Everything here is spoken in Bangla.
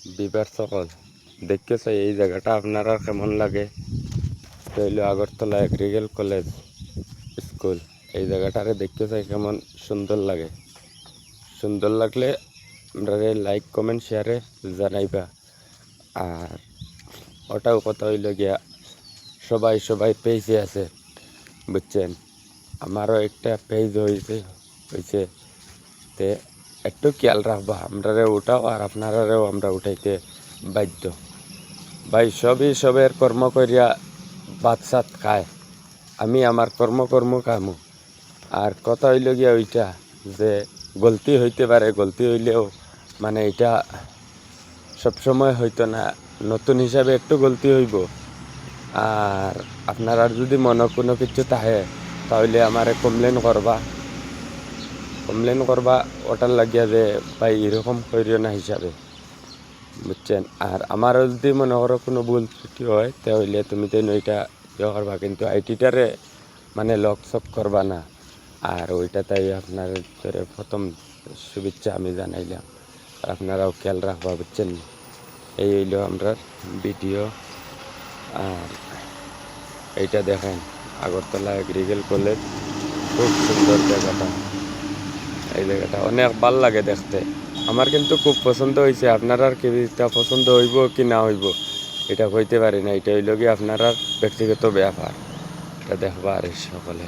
বিবার সকল দেখতেছে এই জায়গাটা আপনারা কেমন লাগে? হইল আগরতলা এগ্রিকাল কলেজ স্কুল। এই জায়গাটারে দেখতেছে কেমন সুন্দর লাগে। সুন্দর লাগলে আমরা লাইক কমেন্ট শেয়ারে জানাইবা। আর ওটাও কথা হইল গিয়া সবাই পেজে আছে, বুঝছেন? আমারও একটা পেজ হয়েছে তে একটু খেয়াল রাখবা, আমরা উঠাও আর আপনারাও আমরা উঠাইতে বাধ্য। ভাই সবের কর্ম করিয়া ভাত সাত খায়, আমি আমার কর্ম কামু। আর কথা হইল গিয়া ওইটা যে গলতি হইতে পারে, গলতি হইলেও মানে এটা সবসময় হইতো না, নতুন হিসাবে একটু গলতি হইব। আর আপনারা যদি মনে কোনো কিছু থাকে তাহলে আমারে কমপ্লেন করবা ওটার লাগিয়া যে ভাই এরকম করিও না হিসাবে, বুঝছেন? আর আমারও যদি মনে করো কোনো ভুল ত্রুটি হয় তাহলে তুমি তো ওইটা করবা, কিন্তু আইটিটারে মানে লক সক করবা না। আর ওইটা তাই আপনার প্রথম শুভেচ্ছা আমি জানাইলাম। আপনারাও খেয়াল রাখবা, বুঝছেন? এই হইল আমরা ভিডিও। আর এইটা দেখেন আগরতলা এগ্রিকাল কলেজ, খুব সুন্দর জায়গাটা। এই জায়গাটা অনেক ভাল লাগে দেখতে, আমার কিন্তু খুব পছন্দ হয়েছে। আপনার আর কিটা পছন্দ হইব কি না হইব এটা কইতে পারি না, এটা হইল কি আপনার ব্যক্তিগত ব্যাপার, এটা দেখবা আর সকলে।